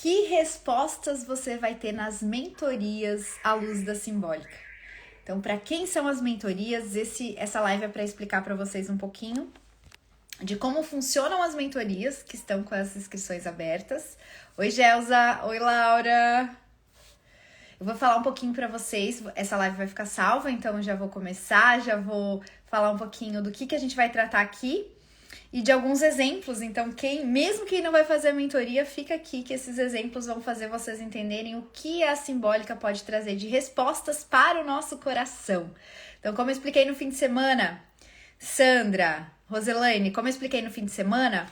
Que respostas você vai ter nas mentorias à luz da simbólica? Então, para quem são as mentorias, essa live é para explicar para vocês um pouquinho de como funcionam as mentorias que estão com as inscrições abertas. Oi, Gelza. Oi, Laura. Eu vou falar um pouquinho para vocês, essa live vai ficar salva, então já vou começar, já vou falar um pouquinho do que a gente vai tratar aqui e de alguns exemplos. Então, mesmo quem não vai fazer a mentoria, fica aqui que esses exemplos vão fazer vocês entenderem o que a simbólica pode trazer de respostas para o nosso coração. Então, como eu expliquei no fim de semana, Sandra, Roselaine, como eu expliquei no fim de semana,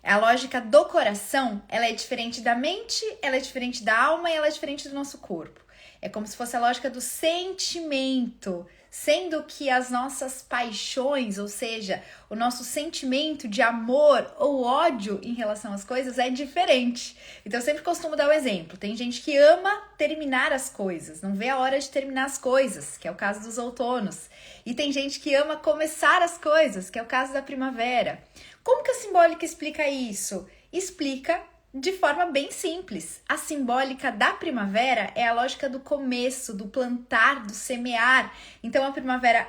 a lógica do coração, ela é diferente da mente, ela é diferente da alma e ela é diferente do nosso corpo. É como se fosse a lógica do sentimento, sendo que as nossas paixões, ou seja, o nosso sentimento de amor ou ódio em relação às coisas é diferente. Então eu sempre costumo dar o exemplo. Tem gente que ama terminar as coisas, não vê a hora de terminar as coisas, que é o caso dos outonos. E tem gente que ama começar as coisas, que é o caso da primavera. Como que a simbólica explica isso? Explica de forma bem simples. A simbólica da primavera é a lógica do começo, do plantar, do semear. Então a primavera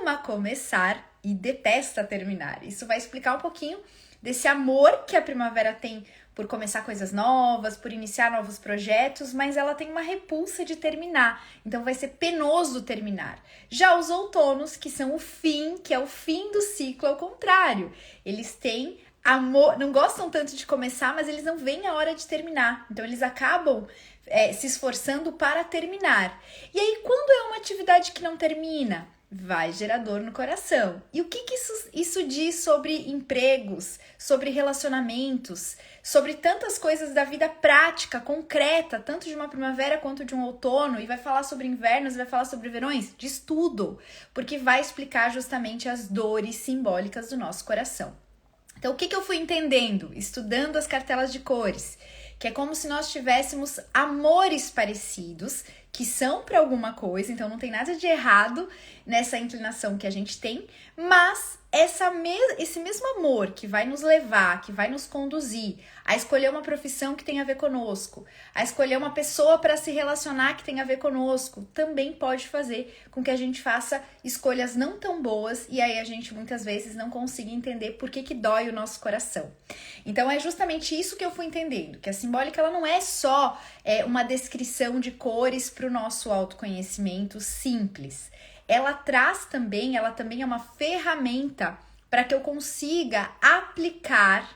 ama começar e detesta terminar. Isso vai explicar um pouquinho desse amor que a primavera tem por começar coisas novas, por iniciar novos projetos, mas ela tem uma repulsa de terminar. Então vai ser penoso terminar. Já os outonos, que são o fim, que é o fim do ciclo, ao contrário. Eles têm amor, não gostam tanto de começar, mas eles não veem a hora de terminar. Então eles acabam se esforçando para terminar. E aí, quando é uma atividade que não termina, vai gerar dor no coração. E o que isso diz sobre empregos, sobre relacionamentos, sobre tantas coisas da vida prática, concreta, tanto de uma primavera quanto de um outono, e vai falar sobre invernos, vai falar sobre verões? Diz tudo, porque vai explicar justamente as dores simbólicas do nosso coração. Então, o que eu fui entendendo, estudando as cartelas de cores? Que é como se nós tivéssemos amores parecidos, que são para alguma coisa, então não tem nada de errado nessa inclinação que a gente tem, mas esse mesmo amor que vai nos levar, que vai nos conduzir a escolher uma profissão que tem a ver conosco, a escolher uma pessoa para se relacionar que tem a ver conosco, também pode fazer com que a gente faça escolhas não tão boas e aí a gente muitas vezes não consiga entender por que dói o nosso coração. Então é justamente isso que eu fui entendendo, que a simbólica ela não é só uma descrição de cores para o nosso autoconhecimento simples. Ela também é uma ferramenta para que eu consiga aplicar,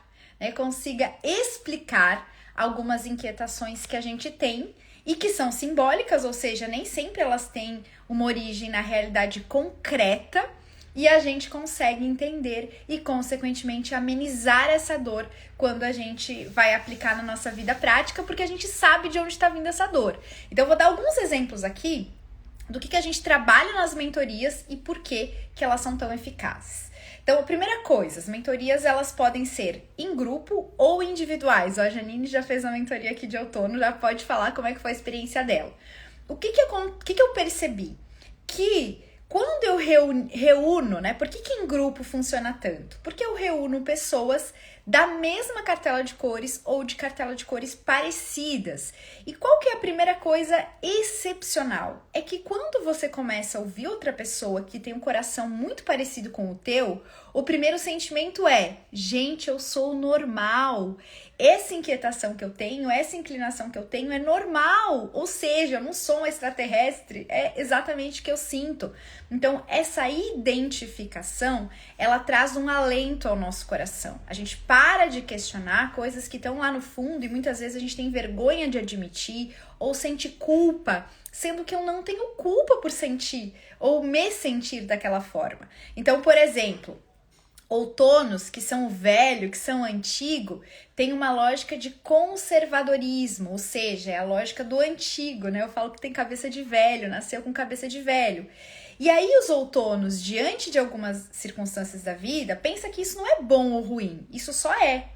consiga explicar algumas inquietações que a gente tem e que são simbólicas, ou seja, nem sempre elas têm uma origem na realidade concreta e a gente consegue entender e, consequentemente, amenizar essa dor quando a gente vai aplicar na nossa vida prática, porque a gente sabe de onde está vindo essa dor. Então, eu vou dar alguns exemplos aqui do que a gente trabalha nas mentorias e por que elas são tão eficazes. Então, a primeira coisa, as mentorias elas podem ser em grupo ou individuais. A Janine já fez uma mentoria aqui de outono, já pode falar como é que foi a experiência dela. O que eu percebi? Que quando eu reúno, por que em grupo funciona tanto? Porque eu reúno pessoas da mesma cartela de cores ou de cartela de cores parecidas. E qual que é a primeira coisa excepcional? É que quando você começa a ouvir outra pessoa que tem um coração muito parecido com o teu, o primeiro sentimento é: gente, eu sou normal. Essa inquietação que eu tenho, essa inclinação que eu tenho é normal. Ou seja, eu não sou um extraterrestre, é exatamente o que eu sinto. Então, essa identificação, ela traz um alento ao nosso coração. A gente para de questionar coisas que estão lá no fundo e muitas vezes a gente tem vergonha de admitir ou sente culpa, sendo que eu não tenho culpa por sentir ou me sentir daquela forma. Então, por exemplo, outonos que são velho, que são antigo, tem uma lógica de conservadorismo, ou seja, é a lógica do antigo, Eu falo que tem cabeça de velho, nasceu com cabeça de velho. E aí os outonos, diante de algumas circunstâncias da vida, pensa que isso não é bom ou ruim, isso só é.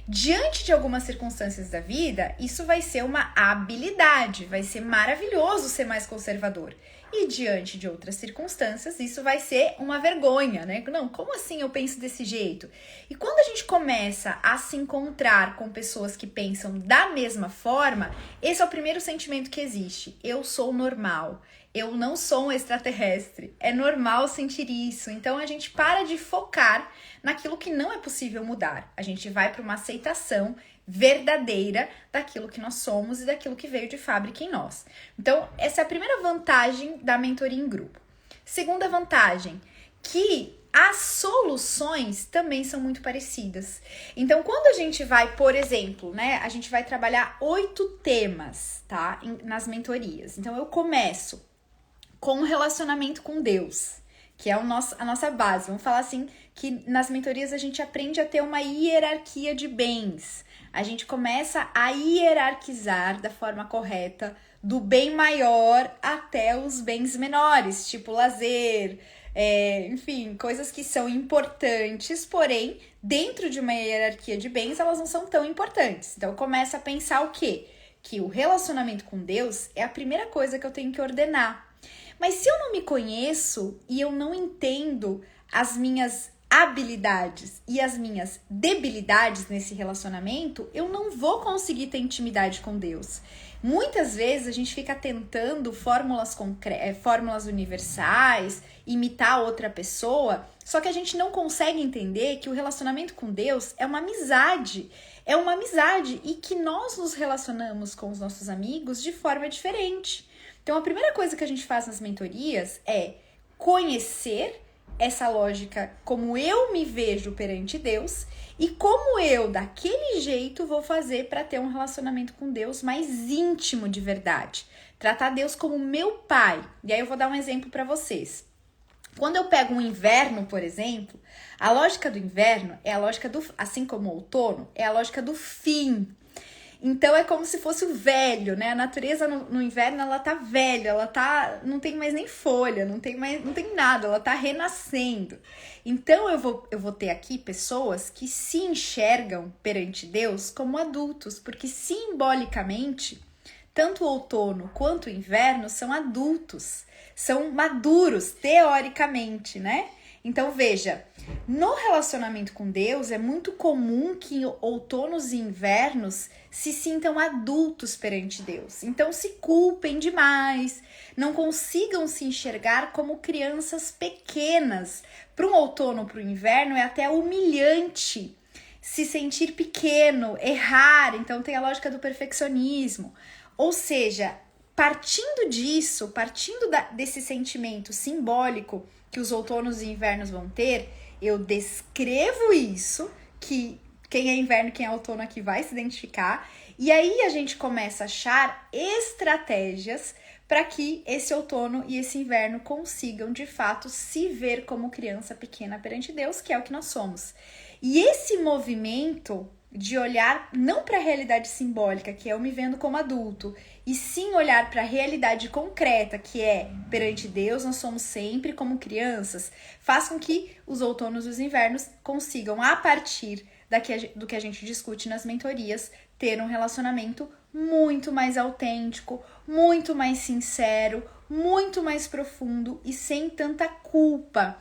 Diante de algumas circunstâncias da vida, isso vai ser uma habilidade, vai ser maravilhoso ser mais conservador. E diante de outras circunstâncias, isso vai ser uma vergonha, né? Não, como assim eu penso desse jeito? E quando a gente começa a se encontrar com pessoas que pensam da mesma forma, esse é o primeiro sentimento que existe. Eu sou normal. Eu não sou um extraterrestre. É normal sentir isso. Então a gente para de focar naquilo que não é possível mudar. A gente vai para uma aceitação verdadeira daquilo que nós somos e daquilo que veio de fábrica em nós. Então, essa é a primeira vantagem da mentoria em grupo. Segunda vantagem, que as soluções também são muito parecidas. Então, quando a gente vai, por exemplo, né, a gente vai trabalhar 8 temas, tá, nas mentorias. Então, eu começo com o relacionamento com Deus, que é a nossa base. Vamos falar assim, que nas mentorias a gente aprende a ter uma hierarquia de bens. A gente começa a hierarquizar da forma correta, do bem maior até os bens menores, tipo lazer, enfim, coisas que são importantes, porém, dentro de uma hierarquia de bens, elas não são tão importantes. Então, começa a pensar o quê? Que o relacionamento com Deus é a primeira coisa que eu tenho que ordenar. Mas se eu não me conheço e eu não entendo as minhas habilidades e as minhas debilidades nesse relacionamento, eu não vou conseguir ter intimidade com Deus. Muitas vezes a gente fica tentando fórmulas universais, imitar outra pessoa, só que a gente não consegue entender que o relacionamento com Deus é uma amizade. É uma amizade e que nós nos relacionamos com os nossos amigos de forma diferente. Então, a primeira coisa que a gente faz nas mentorias é conhecer essa lógica, como eu me vejo perante Deus e como eu, daquele jeito, vou fazer para ter um relacionamento com Deus mais íntimo de verdade. Tratar Deus como meu pai. E aí eu vou dar um exemplo para vocês. Quando eu pego um inverno, por exemplo, a lógica do inverno é a lógica do, assim como o outono, é a lógica do fim. Então é como se fosse o velho, né? A natureza no inverno, ela tá velha, não tem mais nem folha, não tem nada, ela tá renascendo. Então eu vou ter aqui pessoas que se enxergam perante Deus como adultos, porque simbolicamente, tanto o outono quanto o inverno são adultos, são maduros, teoricamente, né? Então veja, no relacionamento com Deus é muito comum que outonos e invernos se sintam adultos perante Deus. Então se culpem demais, não consigam se enxergar como crianças pequenas. Para um outono ou para o inverno é até humilhante se sentir pequeno, errar. Então tem a lógica do perfeccionismo. Ou seja, partindo disso, desse sentimento simbólico que os outonos e invernos vão ter, eu descrevo isso, que quem é inverno e quem é outono aqui vai se identificar, e aí a gente começa a achar estratégias para que esse outono e esse inverno consigam, de fato, se ver como criança pequena perante Deus, que é o que nós somos. E esse movimento de olhar não para a realidade simbólica, que é eu me vendo como adulto, e sim olhar para a realidade concreta, que é perante Deus, nós somos sempre como crianças, faz com que os outonos e os invernos consigam, a partir do que a gente discute nas mentorias, ter um relacionamento muito mais autêntico, muito mais sincero, muito mais profundo e sem tanta culpa,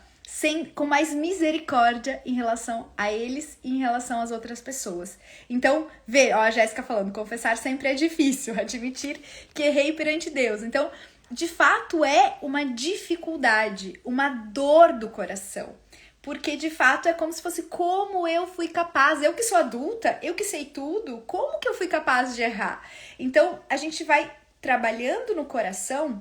com mais misericórdia em relação a eles e em relação às outras pessoas. Então, a Jéssica falando, confessar sempre é difícil, admitir que errei perante Deus. Então, de fato, é uma dificuldade, uma dor do coração. Porque, de fato, é como se fosse como eu fui capaz, eu que sou adulta, eu que sei tudo, como que eu fui capaz de errar? Então, a gente vai trabalhando no coração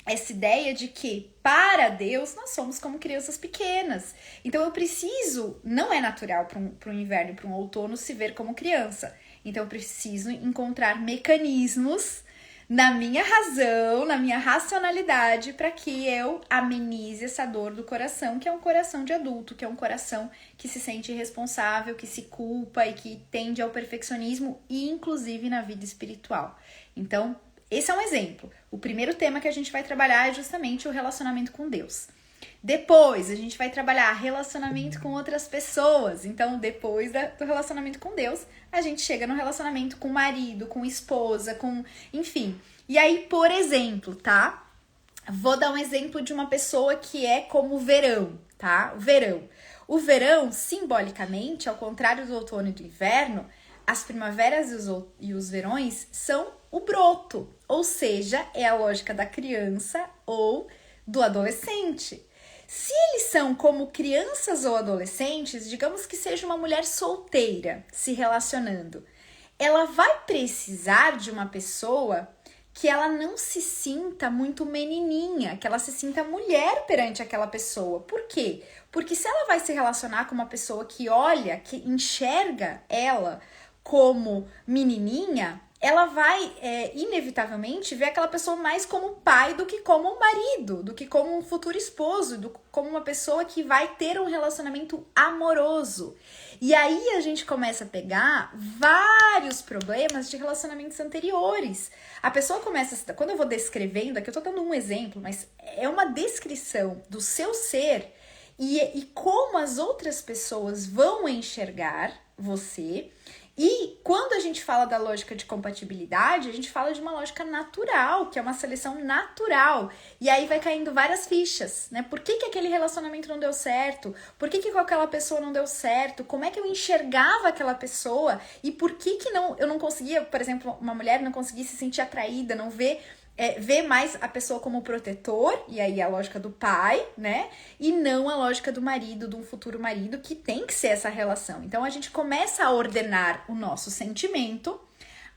essa ideia de que, para Deus, nós somos como crianças pequenas. Então, eu preciso, não é natural para um inverno e para um outono se ver como criança. Então, eu preciso encontrar mecanismos na minha razão, na minha racionalidade, para que eu amenize essa dor do coração, que é um coração de adulto, que é um coração que se sente irresponsável, que se culpa e que tende ao perfeccionismo, e inclusive na vida espiritual. Então, esse é um exemplo. O primeiro tema que a gente vai trabalhar é justamente o relacionamento com Deus. Depois, a gente vai trabalhar relacionamento com outras pessoas. Então, depois do relacionamento com Deus, a gente chega no relacionamento com o marido, com esposa, com... enfim. E aí, por exemplo, tá? Vou dar um exemplo de uma pessoa que é como o verão, tá? O verão. O verão, simbolicamente, ao contrário do outono e do inverno, as primaveras e os verões são o broto. Ou seja, é a lógica da criança ou do adolescente. Se eles são como crianças ou adolescentes, digamos que seja uma mulher solteira se relacionando, ela vai precisar de uma pessoa que ela não se sinta muito menininha, que ela se sinta mulher perante aquela pessoa. Por quê? Porque se ela vai se relacionar com uma pessoa que olha, que enxerga ela como menininha, ela vai inevitavelmente ver aquela pessoa mais como pai do que como um marido, do que como um futuro esposo, como uma pessoa que vai ter um relacionamento amoroso. E aí a gente começa a pegar vários problemas de relacionamentos anteriores. A pessoa começa, quando eu vou descrevendo, aqui eu tô dando um exemplo, mas é uma descrição do seu ser e como as outras pessoas vão enxergar você. E quando a gente fala da lógica de compatibilidade, a gente fala de uma lógica natural, que é uma seleção natural. E aí vai caindo várias fichas, né? Por que aquele relacionamento não deu certo? Por que com aquela pessoa não deu certo? Como é que eu enxergava aquela pessoa? E por que eu não conseguia, por exemplo, uma mulher não conseguia se sentir atraída, não ver mais a pessoa como protetor, e aí a lógica do pai, né? E não a lógica do marido, de um futuro marido, que tem que ser essa relação. Então a gente começa a ordenar o nosso sentimento,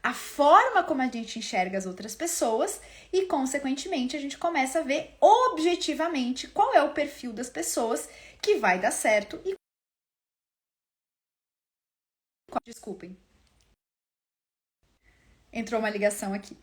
a forma como a gente enxerga as outras pessoas e, consequentemente, a gente começa a ver objetivamente qual é o perfil das pessoas que vai dar certo e... Desculpem. Entrou uma ligação aqui.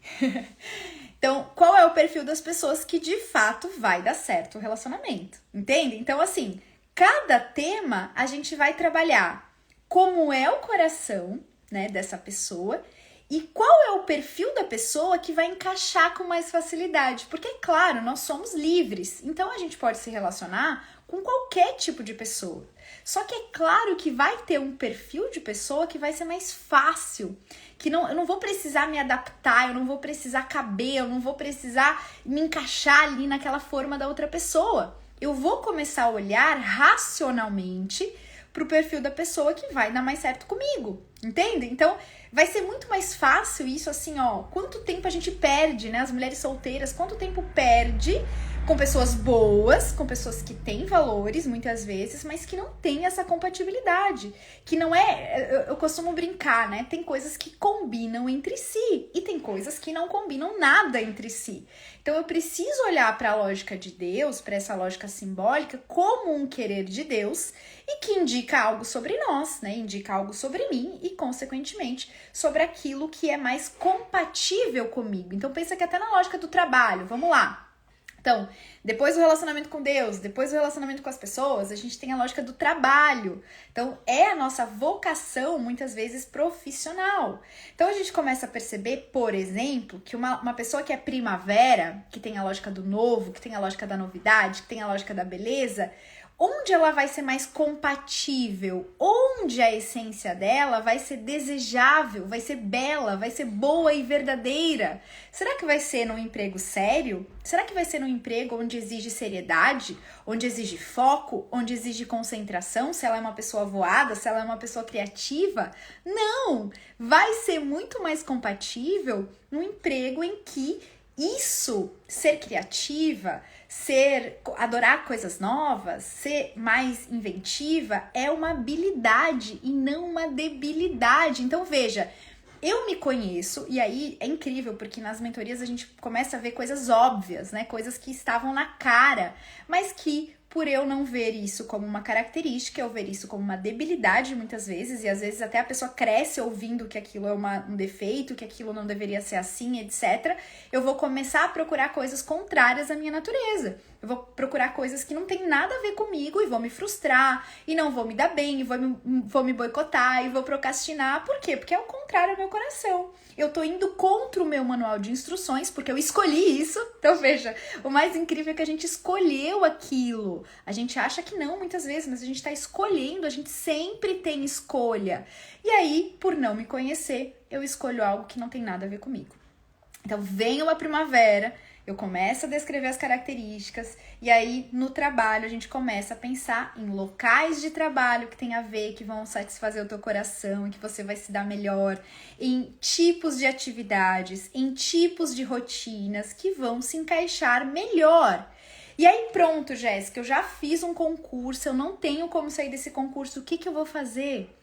Então, qual é o perfil das pessoas que de fato vai dar certo o relacionamento? Entende? Então, assim, cada tema a gente vai trabalhar como é o coração, né, dessa pessoa e qual é o perfil da pessoa que vai encaixar com mais facilidade. Porque, claro, nós somos livres, então a gente pode se relacionar com qualquer tipo de pessoa. Só que é claro que vai ter um perfil de pessoa que vai ser mais fácil, que eu não vou precisar me adaptar, eu não vou precisar caber, eu não vou precisar me encaixar ali naquela forma da outra pessoa. Eu vou começar a olhar racionalmente pro perfil da pessoa que vai dar mais certo comigo, entende? Então, vai ser muito mais fácil isso assim, ó, quanto tempo a gente perde, né? As mulheres solteiras, quanto tempo perde com pessoas boas, com pessoas que têm valores, muitas vezes, mas que não têm essa compatibilidade. Que não é... Eu costumo brincar, né? Tem coisas que combinam entre si e tem coisas que não combinam nada entre si. Então, eu preciso olhar para a lógica de Deus, para essa lógica simbólica, como um querer de Deus e que indica algo sobre nós, né? Indica algo sobre mim e, consequentemente, sobre aquilo que é mais compatível comigo. Então, pensa que até na lógica do trabalho, vamos lá. Então, depois do relacionamento com Deus, depois do relacionamento com as pessoas, a gente tem a lógica do trabalho. Então, é a nossa vocação, muitas vezes, profissional. Então, a gente começa a perceber, por exemplo, que uma pessoa que é primavera, que tem a lógica do novo, que tem a lógica da novidade, que tem a lógica da beleza, onde ela vai ser mais compatível, onde a essência dela vai ser desejável, vai ser bela, vai ser boa e verdadeira. Será que vai ser num emprego sério? Será que vai ser num emprego onde exige seriedade, onde exige foco, onde exige concentração, se ela é uma pessoa voada, se ela é uma pessoa criativa? Não! Vai ser muito mais compatível num emprego em que isso, ser criativa, adorar coisas novas, ser mais inventiva, é uma habilidade e não uma debilidade. Então, veja, eu me conheço, e aí é incrível, porque nas mentorias a gente começa a ver coisas óbvias, né? Coisas que estavam na cara, mas que por eu não ver isso como uma característica, eu ver isso como uma debilidade muitas vezes, e às vezes até a pessoa cresce ouvindo que aquilo é um defeito, que aquilo não deveria ser assim, etc. Eu vou começar a procurar coisas contrárias à minha natureza. eu vou procurar coisas que não tem nada a ver comigo e vou me frustrar, e não vou me dar bem, e vou me boicotar, e vou procrastinar. Por quê? Porque é o contrário ao meu coração. Eu tô indo contra o meu manual de instruções, porque eu escolhi isso. Então, veja, o mais incrível é que a gente escolheu aquilo. A gente acha que não, muitas vezes, mas a gente tá escolhendo, a gente sempre tem escolha. E aí, por não me conhecer, eu escolho algo que não tem nada a ver comigo. Então, vem uma primavera, eu começo a descrever as características e aí no trabalho a gente começa a pensar em locais de trabalho que tem a ver, que vão satisfazer o teu coração e que você vai se dar melhor, em tipos de atividades, em tipos de rotinas que vão se encaixar melhor. E aí pronto, Jéssica, eu já fiz um concurso, eu não tenho como sair desse concurso, o que eu vou fazer?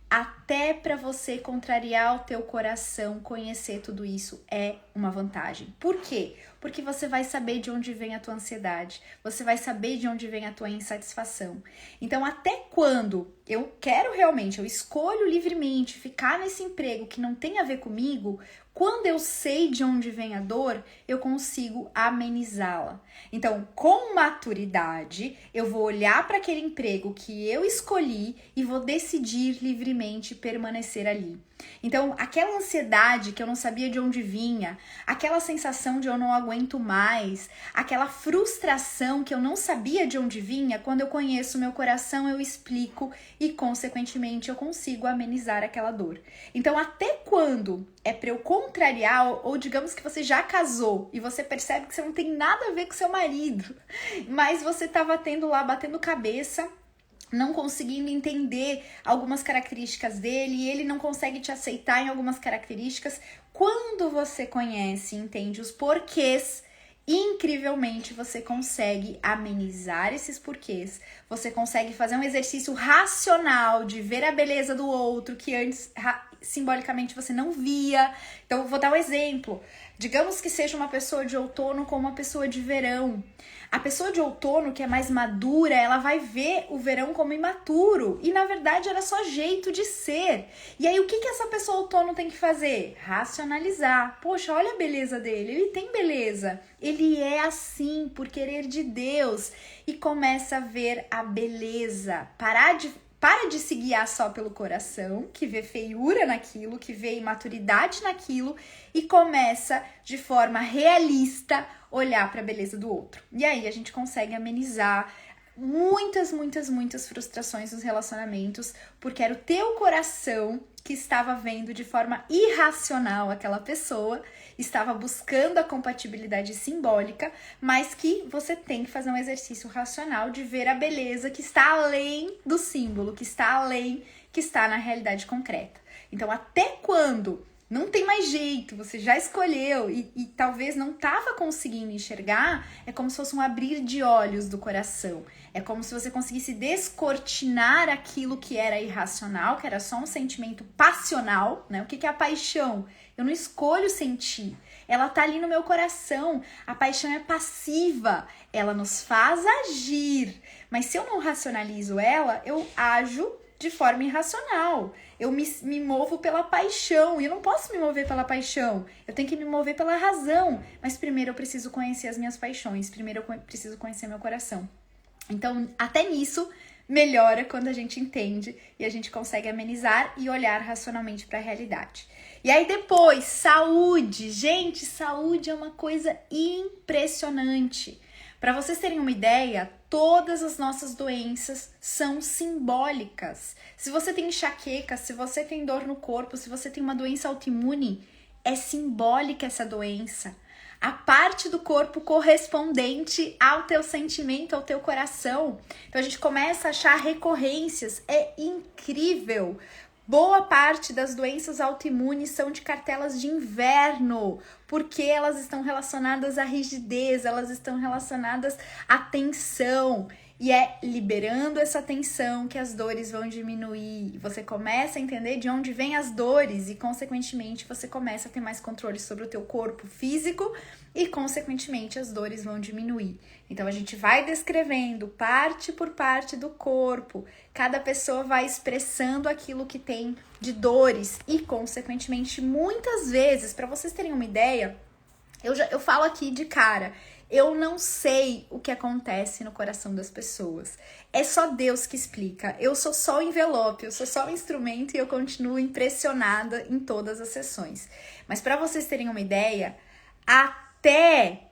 Até para você contrariar o teu coração, conhecer tudo isso é uma vantagem. Por quê? Porque você vai saber de onde vem a tua ansiedade, você vai saber de onde vem a tua insatisfação. Então, até quando eu quero realmente, eu escolho livremente ficar nesse emprego que não tem a ver comigo, quando eu sei de onde vem a dor, eu consigo amenizá-la. Então, com maturidade, eu vou olhar para aquele emprego que eu escolhi e vou decidir livremente permanecer ali. Então, aquela ansiedade que eu não sabia de onde vinha, aquela sensação de eu não aguento mais, aquela frustração que eu não sabia de onde vinha, quando eu conheço o meu coração, eu explico e, consequentemente, eu consigo amenizar aquela dor. Então, até quando é para eu contrariar, ou digamos que você já casou e você percebe que você não tem nada a ver com seu marido, mas você estava batendo cabeça, não conseguindo entender algumas características dele e ele não consegue te aceitar em algumas características. Quando você conhece e entende os porquês, incrivelmente você consegue amenizar esses porquês. Você consegue fazer um exercício racional de ver a beleza do outro que antes simbolicamente você não via. Então, vou dar um exemplo. Digamos que seja uma pessoa de outono com uma pessoa de verão. A pessoa de outono, que é mais madura, ela vai ver o verão como imaturo. E, na verdade, era só jeito de ser. E aí, o que essa pessoa outono tem que fazer? Racionalizar. Poxa, olha a beleza dele. Ele tem beleza. Ele é assim, por querer de Deus. E começa a ver a beleza. Para de se guiar só pelo coração, que vê feiura naquilo, que vê imaturidade naquilo e começa de forma realista olhar para a beleza do outro. E aí a gente consegue amenizar muitas frustrações nos relacionamentos, porque era o teu coração que estava vendo de forma irracional aquela pessoa, estava buscando a compatibilidade simbólica, mas que você tem que fazer um exercício racional de ver a beleza que está além do símbolo, que está além, que está na realidade concreta. Então, até quando não tem mais jeito, você já escolheu e talvez não estava conseguindo enxergar, é como se fosse um abrir de olhos do coração. É como se você conseguisse descortinar aquilo que era irracional, que era só um sentimento passional, né? O que é a paixão? Eu não escolho sentir, ela tá ali no meu coração. A paixão é passiva, ela nos faz agir, mas se eu não racionalizo ela, eu ajo de forma irracional. Eu me movo pela paixão, e eu não posso me mover pela paixão, eu tenho que me mover pela razão, mas primeiro eu preciso conhecer as minhas paixões, primeiro eu preciso conhecer meu coração. Então, até nisso, melhora quando a gente entende e a gente consegue amenizar e olhar racionalmente para a realidade. E aí depois, saúde. Gente, saúde é uma coisa impressionante. Para vocês terem uma ideia, todas as nossas doenças são simbólicas. Se você tem enxaqueca, se você tem dor no corpo, se você tem uma doença autoimune, é simbólica essa doença. A parte do corpo correspondente ao teu sentimento, ao teu coração. Então a gente começa a achar recorrências. É incrível. Boa parte das doenças autoimunes são de cartelas de inverno, porque elas estão relacionadas à rigidez, elas estão relacionadas à tensão. E é liberando essa tensão que as dores vão diminuir. Você começa a entender de onde vêm as dores e, consequentemente, você começa a ter mais controle sobre o teu corpo físico e, consequentemente, as dores vão diminuir. Então, a gente vai descrevendo parte por parte do corpo. Cada pessoa vai expressando aquilo que tem de dores e, consequentemente, muitas vezes, para vocês terem uma ideia, eu falo aqui de cara, Eu não sei o que acontece no coração das pessoas. É só Deus que explica. Eu sou só o envelope, eu sou só o instrumento e eu continuo impressionada em todas as sessões. Mas para vocês terem uma ideia, até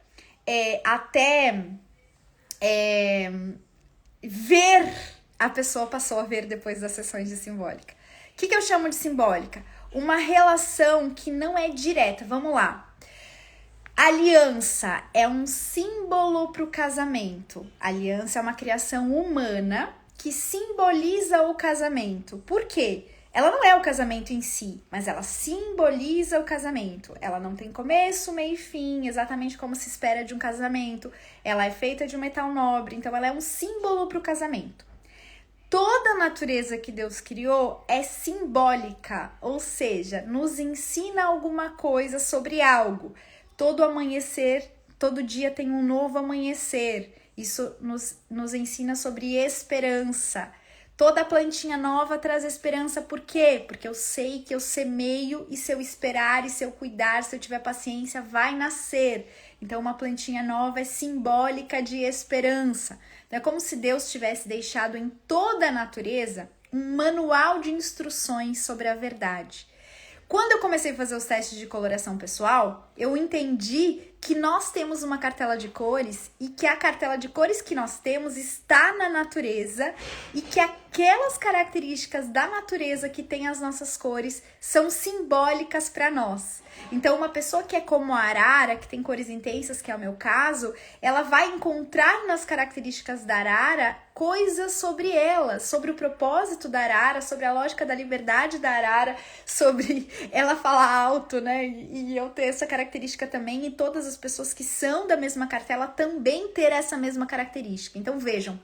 ver, a pessoa passou a ver depois das sessões de simbólica. O que eu chamo de simbólica? Uma relação que não é direta. Vamos lá. Aliança é um símbolo para o casamento. Aliança é uma criação humana que simboliza o casamento. Por quê? Ela não é o casamento em si, mas ela simboliza o casamento. Ela não tem começo, meio e fim, exatamente como se espera de um casamento. Ela é feita de um metal nobre, então ela é um símbolo para o casamento. Toda a natureza que Deus criou é simbólica, ou seja, nos ensina alguma coisa sobre algo. Todo amanhecer, todo dia tem um novo amanhecer. Isso nos ensina sobre esperança. Toda plantinha nova traz esperança, por quê? Porque eu sei que eu semeio e se eu esperar e se eu cuidar, se eu tiver paciência, vai nascer. Então uma plantinha nova é simbólica de esperança. Então, é como se Deus tivesse deixado em toda a natureza um manual de instruções sobre a verdade. Quando eu comecei a fazer os testes de coloração pessoal, eu entendi que nós temos uma cartela de cores e que a cartela de cores que nós temos está na natureza e que aquelas características da natureza que tem as nossas cores são simbólicas para nós. Então, uma pessoa que é como a arara, que tem cores intensas, que é o meu caso, ela vai encontrar nas características da arara coisas sobre ela, sobre o propósito da arara, sobre a lógica da liberdade da arara, sobre ela falar alto, né? E eu ter essa característica também, e todas as pessoas que são da mesma cartela também ter essa mesma característica. Então, vejam,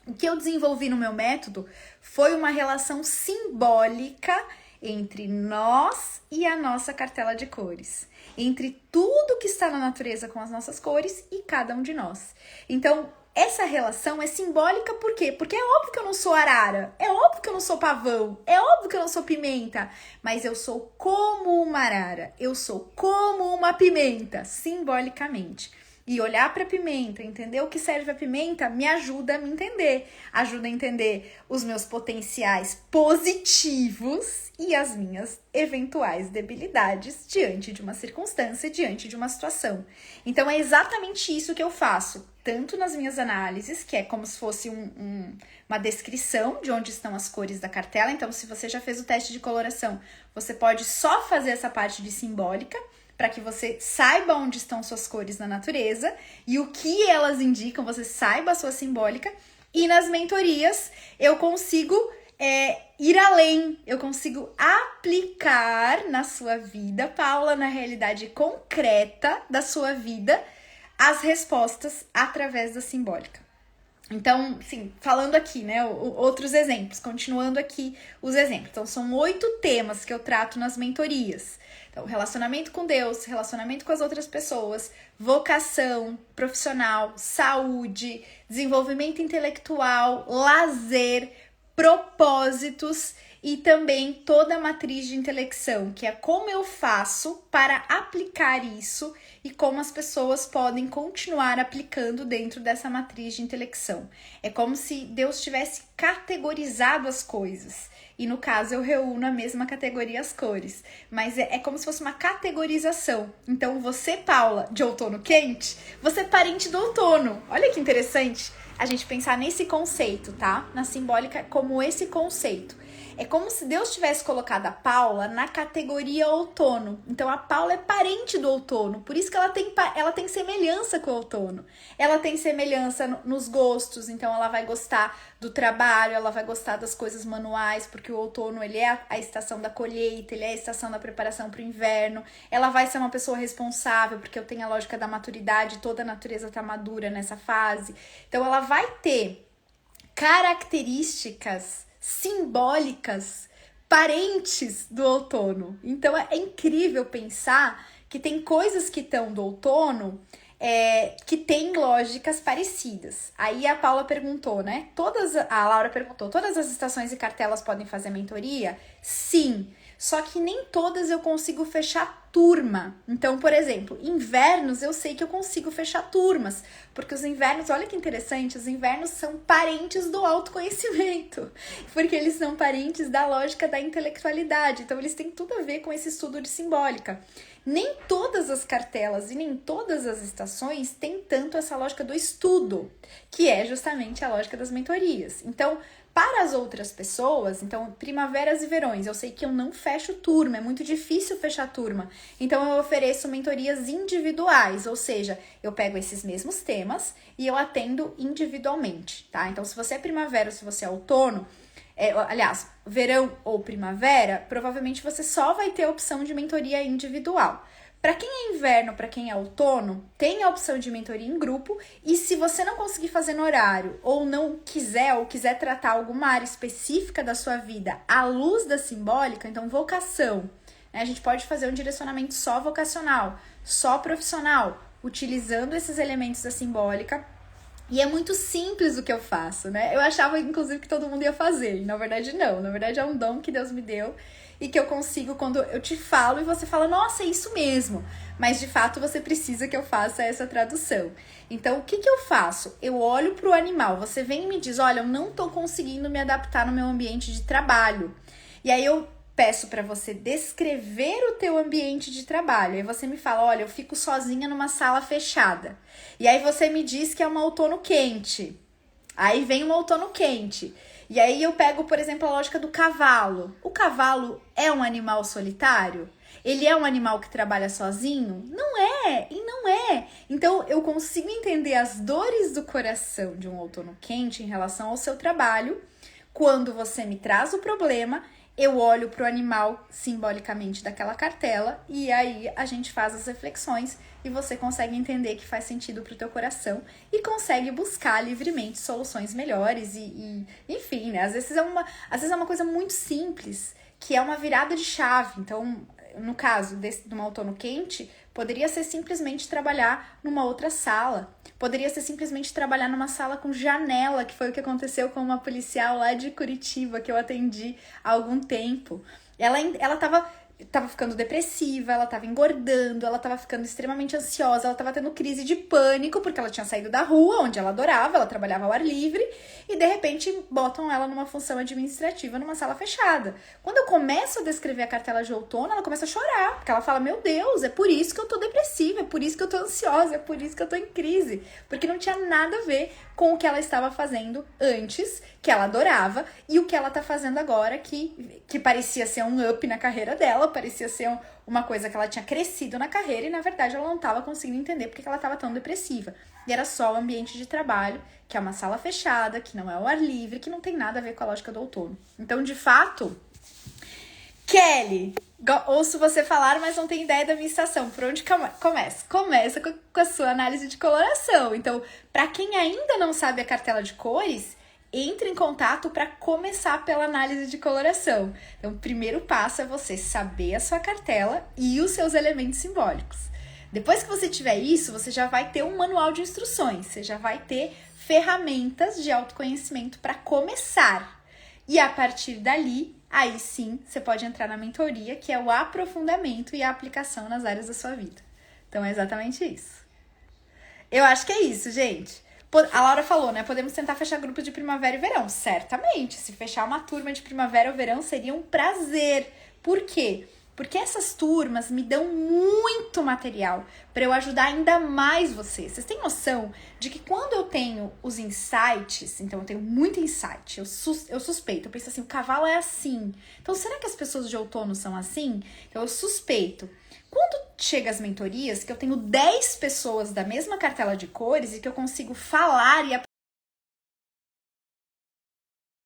o que eu desenvolvi no meu método foi uma relação simbólica entre nós e a nossa cartela de cores, entre tudo que está na natureza com as nossas cores e cada um de nós. Então, essa relação é simbólica por quê? Porque é óbvio que eu não sou arara, é óbvio que eu não sou pavão, é óbvio que eu não sou pimenta, mas eu sou como uma arara, eu sou como uma pimenta, simbolicamente. E olhar para a pimenta, entender o que serve a pimenta, me ajuda a me entender. Ajuda a entender os meus potenciais positivos e as minhas eventuais debilidades diante de uma circunstância, diante de uma situação. Então, é exatamente isso que eu faço, tanto nas minhas análises, que é como se fosse uma descrição de onde estão as cores da cartela. Então, se você já fez o teste de coloração, você pode só fazer essa parte de simbólica, para que você saiba onde estão suas cores na natureza e o que elas indicam, você saiba a sua simbólica. E nas mentorias eu consigo ir além, eu consigo aplicar na sua vida, Paula, na realidade concreta da sua vida, as respostas através da simbólica. Então, sim, falando aqui, né, outros exemplos, continuando aqui os exemplos. Então, são 8 temas que eu trato nas mentorias. Então, relacionamento com Deus, relacionamento com as outras pessoas, vocação profissional, saúde, desenvolvimento intelectual, lazer, propósitos e também toda a matriz de intelecção, que é como eu faço para aplicar isso e como as pessoas podem continuar aplicando dentro dessa matriz de intelecção. É como se Deus tivesse categorizado as coisas. E no caso eu reúno a mesma categoria, as cores. Mas é como se fosse uma categorização. Então você, Paula, de outono quente, você é parente do outono. Olha que interessante a gente pensar nesse conceito, tá? Na simbólica como esse conceito. É como se Deus tivesse colocado a Paula na categoria outono. Então, a Paula é parente do outono. Por isso que ela tem semelhança com o outono. Ela tem semelhança nos gostos. Então, ela vai gostar do trabalho, ela vai gostar das coisas manuais, porque o outono ele é a estação da colheita, ele é a estação da preparação para o inverno. Ela vai ser uma pessoa responsável, porque eu tenho a lógica da maturidade, toda a natureza está madura nessa fase. Então, ela vai ter características simbólicas, parentes do outono. Então é incrível pensar que tem coisas que estão do outono que tem lógicas parecidas. Aí a Paula perguntou, né? A Laura perguntou, todas as estações e cartelas podem fazer mentoria? Sim. só que nem todas eu consigo fechar turma. Então, por exemplo, invernos eu sei que eu consigo fechar turmas, porque os invernos, olha que interessante, os invernos são parentes do autoconhecimento, porque eles são parentes da lógica da intelectualidade, então eles têm tudo a ver com esse estudo de simbólica. Nem todas as cartelas e nem todas as estações têm tanto essa lógica do estudo, que é justamente a lógica das mentorias. Então, para as outras pessoas, então, primaveras e verões, eu sei que eu não fecho turma, é muito difícil fechar turma. Então, eu ofereço mentorias individuais, ou seja, eu pego esses mesmos temas e eu atendo individualmente, tá? Então, se você é primavera ou se você é outono, aliás, verão ou primavera, provavelmente você só vai ter a opção de mentoria individual. Para quem é inverno, para quem é outono, tem a opção de mentoria em grupo, e se você não conseguir fazer no horário ou não quiser, ou quiser tratar alguma área específica da sua vida à luz da simbólica, então vocação, né? A gente pode fazer um direcionamento só vocacional, só profissional, utilizando esses elementos da simbólica. E é muito simples o que eu faço, né? Eu achava, inclusive, que todo mundo ia fazer. E, na verdade, não. Na verdade, é um dom que Deus me deu e que eu consigo quando eu te falo e você fala, nossa, é isso mesmo. Mas, de fato, você precisa que eu faça essa tradução. Então, o que eu faço? Eu olho para o animal. Você vem e me diz, olha, eu não estou conseguindo me adaptar no meu ambiente de trabalho. E aí, eu peço para você descrever o teu ambiente de trabalho. Aí você me fala, olha, eu fico sozinha numa sala fechada. E aí você me diz que é um outono quente. Aí vem um outono quente. E aí eu pego, por exemplo, a lógica do cavalo. O cavalo é um animal solitário? Ele é um animal que trabalha sozinho? Não é, e não é. Então, eu consigo entender as dores do coração de um outono quente em relação ao seu trabalho. Quando você me traz o problema, eu olho para o animal simbolicamente daquela cartela e aí a gente faz as reflexões e você consegue entender que faz sentido para o teu coração e consegue buscar livremente soluções melhores enfim, né? Às vezes é uma coisa muito simples, que é uma virada de chave. Então, no caso de um outono quente, poderia ser simplesmente trabalhar numa outra sala. Poderia ser simplesmente trabalhar numa sala com janela, que foi o que aconteceu com uma policial lá de Curitiba, que eu atendi há algum tempo. Ela tava ficando depressiva, ela tava engordando, ela tava ficando extremamente ansiosa, ela tava tendo crise de pânico, porque ela tinha saído da rua, onde ela adorava, ela trabalhava ao ar livre, e de repente botam ela numa função administrativa, numa sala fechada. Quando eu começo a descrever a cartela de outono, ela começa a chorar, porque ela fala, meu Deus, é por isso que eu tô depressiva, é por isso que eu tô ansiosa, é por isso que eu tô em crise, porque não tinha nada a ver com o que ela estava fazendo antes, que ela adorava, e o que ela tá fazendo agora, que parecia ser um up na carreira dela, parecia ser uma coisa que ela tinha crescido na carreira, e na verdade ela não estava conseguindo entender porque ela estava tão depressiva. E era só o ambiente de trabalho, que é uma sala fechada, que não é ao ar livre, que não tem nada a ver com a lógica do outono. Então, de fato, Kelly, ouço você falar, mas não tenho ideia da minha estação. Por onde começa? Começa com a sua análise de coloração. Então, para quem ainda não sabe a cartela de cores, entre em contato para começar pela análise de coloração. Então, o primeiro passo é você saber a sua cartela e os seus elementos simbólicos. Depois que você tiver isso, você já vai ter um manual de instruções, você já vai ter ferramentas de autoconhecimento para começar. E a partir dali, aí sim, você pode entrar na mentoria, que é o aprofundamento e a aplicação nas áreas da sua vida. Então, é exatamente isso. Eu acho que é isso, gente. A Laura falou, né? Podemos tentar fechar grupos de primavera e verão. Certamente. Se fechar uma turma de primavera ou verão, seria um prazer. Por quê? Porque essas turmas me dão muito material para eu ajudar ainda mais vocês. Vocês têm noção de que quando eu tenho os insights, então eu tenho muito insight, eu suspeito, eu penso assim, o cavalo é assim. Então, será que as pessoas de outono são assim? Então, eu suspeito. Quando chega as mentorias, que eu tenho 10 pessoas da mesma cartela de cores e que eu consigo falar